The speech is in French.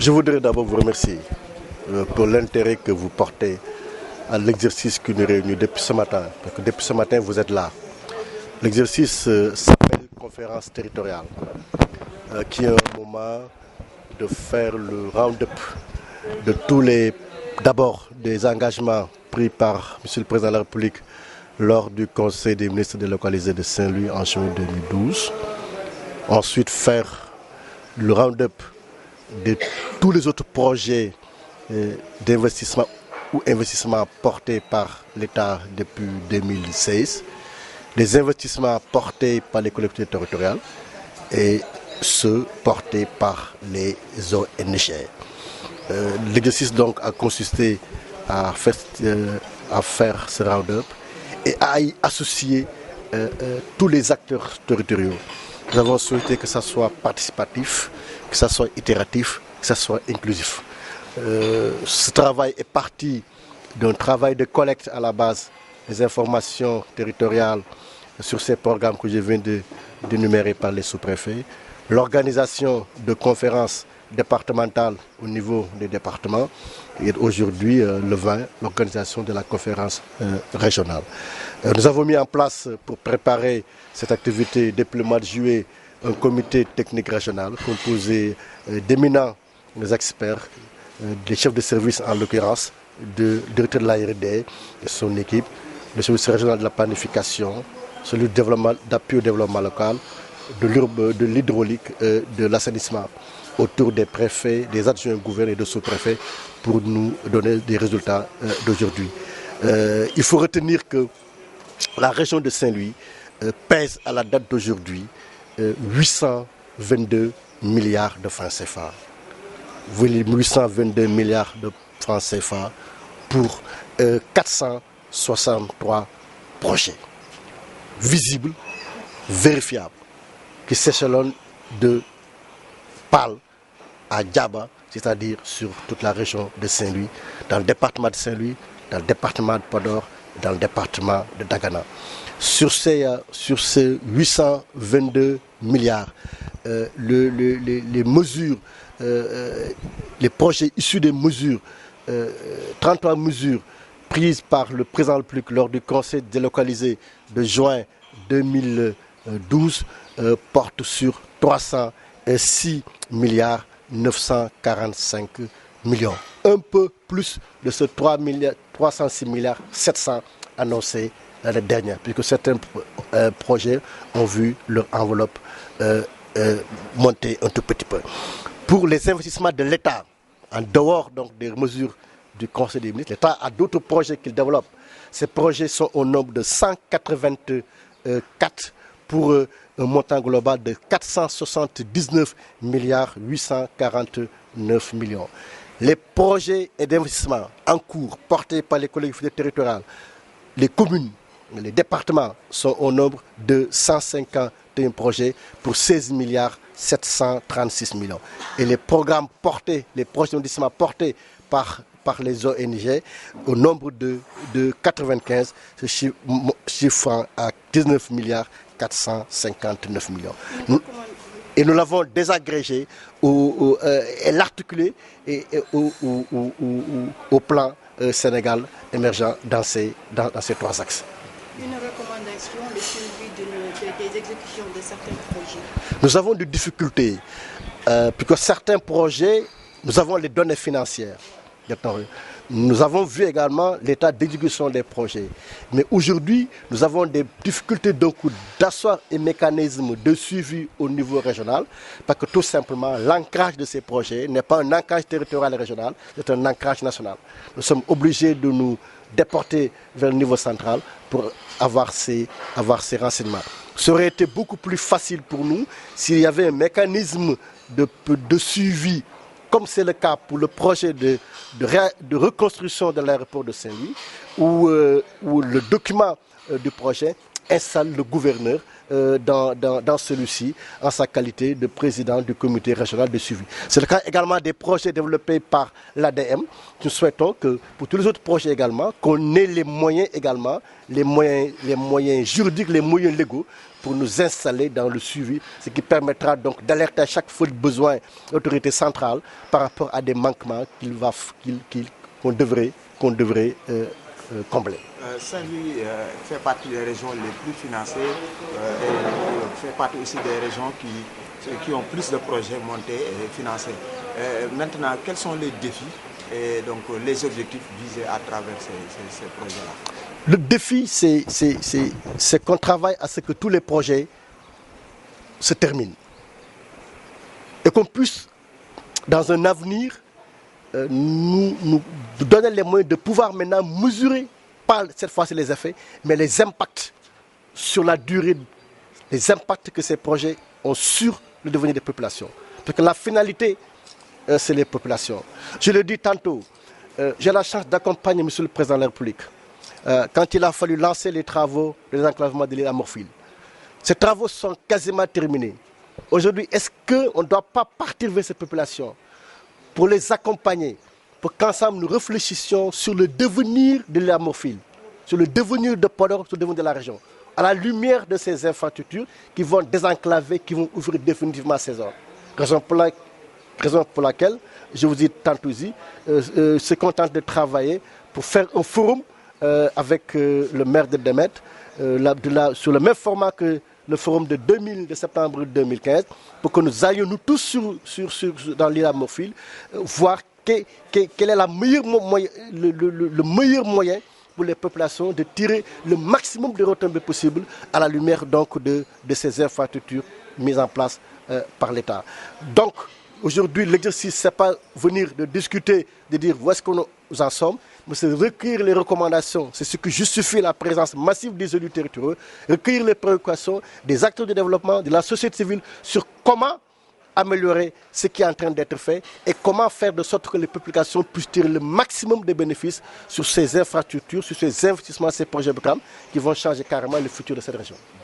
Je voudrais d'abord vous remercier pour l'intérêt que vous portez à l'exercice qui nous réunit depuis ce matin. Parce que depuis ce matin, vous êtes là. L'exercice s'appelle conférence territoriale, qui est un moment de faire le round-up de tous les, d'abord des engagements pris par M. le Président de la République lors du Conseil des ministres délocalisé de Saint-Louis en juin 2012. Ensuite, faire le round-up de tous les autres projets d'investissement ou investissements portés par l'État depuis 2016, des investissements portés par les collectivités territoriales et ceux portés par les ONG. L'exercice donc a consisté à faire ce round-up et à y associer tous les acteurs territoriaux. Nous avons souhaité que ça soit participatif, que ça soit itératif, que ça soit inclusif. Ce travail est parti d'un travail de collecte à la base des informations territoriales sur ces programmes que je viens d'énumérer par les sous-préfets, l'organisation de conférences départementales au niveau des départements et aujourd'hui, le 20, l'organisation de la conférence régionale. Nous avons mis en place pour préparer cette activité depuis le mois de juillet un comité technique régional composé d'éminents experts, des chefs de service en l'occurrence, du directeur de l'ARD et son équipe, le service régional de la planification, celui d'appui au développement local, de l'hydraulique, de l'assainissement, autour des préfets, des adjoints gouverneurs et de sous-préfets pour nous donner des résultats d'aujourd'hui. Il faut retenir que la région de Saint-Louis pèse à la date d'aujourd'hui 822 milliards de francs CFA. Vous voyez 822 milliards de francs CFA pour 463 projets visibles, vérifiables, qui s'échelonnent de Pal à Diaba, c'est-à-dire sur toute la région de Saint-Louis, dans le département de Saint-Louis, dans le département de Podor, dans le département de Dagana. Sur ces 822 milliards, les mesures, les projets issus des mesures, 33 mesures prises par le président de la République lors du Conseil délocalisé de juin 2012 portent sur 306 milliards 945 millions. Un peu plus de ce 306 milliards 700 annoncés l'année dernière, puisque certains projets ont vu leur enveloppe monter un tout petit peu. Pour les investissements de l'État, en dehors donc des mesures du Conseil des ministres, l'État a d'autres projets qu'il développe. Ces projets sont au nombre de 184 pour un montant global de 479 milliards 849 millions. Les projets et d'investissement en cours portés par les collectivités territoriales, les communes, les départements sont au nombre de 151 projets pour 16 milliards 736 millions. Et les programmes portés, les projets d'investissement portés par les ONG au nombre de 95, chiffrant à 19 milliards 459 millions. Et nous l'avons désagrégé et l'articulé au plan Sénégal émergent dans ces 3 axes. Une recommandation, le suivi des exécutions de certains projets. Nous avons des difficultés, puisque certains projets, nous avons les données financières. Nous avons vu également l'état d'exécution des projets. Mais aujourd'hui, nous avons des difficultés d'asseoir un mécanisme de suivi au niveau régional, parce que tout simplement, l'ancrage de ces projets n'est pas un ancrage territorial et régional, c'est un ancrage national. Nous sommes obligés de nous déporter vers le niveau central pour avoir ces renseignements. Ça aurait été beaucoup plus facile pour nous s'il y avait un mécanisme de suivi, comme c'est le cas pour le projet de reconstruction de l'aéroport de Saint-Louis, où le document du projet installe le gouverneur dans celui-ci en sa qualité de président du comité régional de suivi. C'est le cas également des projets développés par l'ADM. Nous souhaitons que pour tous les autres projets également, qu'on ait les moyens également, les moyens juridiques, les moyens légaux pour nous installer dans le suivi, ce qui permettra donc d'alerter à chaque fois de besoin l'autorité centrale par rapport à des manquements qu'on devrait combler. Saint-Louis fait partie des régions les plus financées et fait partie aussi des régions qui ont plus de projets montés et financés. Maintenant, quels sont les défis et donc les objectifs visés à travers ces projets-là? Le défi, c'est qu'on travaille à ce que tous les projets se terminent et qu'on puisse, dans un avenir, nous donner les moyens de pouvoir maintenant mesurer, pas cette fois-ci les effets, mais les impacts sur la durée, les impacts que ces projets ont sur le devenir des populations. Parce que la finalité, c'est les populations. Je le dis tantôt, j'ai la chance d'accompagner M. le Président de la République quand il a fallu lancer les travaux de désenclavement de l'île à Morphil. Ces travaux sont quasiment terminés. Aujourd'hui, est-ce qu'on ne doit pas partir vers ces populations pour les accompagner, pour qu'ensemble nous réfléchissions sur le devenir de l'île à Morphil, sur le devenir de Podor, sur le devenir de la région, à la lumière de ces infrastructures qui vont désenclaver, qui vont ouvrir définitivement ces zones. Raison pour laquelle, je vous dis tantôt ici, se contente de travailler pour faire un forum avec le maire de Demet, sur le même format que le forum de septembre 2015, pour que nous allions nous tous dans l'île à Morphil, voir quel est le meilleur moyen pour les populations de tirer le maximum de retombées possibles à la lumière donc de ces infrastructures mises en place par l'État. Donc aujourd'hui, l'exercice, ce n'est pas venir de discuter, de dire où est-ce que nous en sommes, mais c'est recueillir les recommandations. C'est ce qui justifie la présence massive des élus territoriaux, recueillir les préoccupations des acteurs de développement, de la société civile, sur comment améliorer ce qui est en train d'être fait et comment faire de sorte que les populations puissent tirer le maximum de bénéfices sur ces infrastructures, sur ces investissements, ces projets programmes qui vont changer carrément le futur de cette région.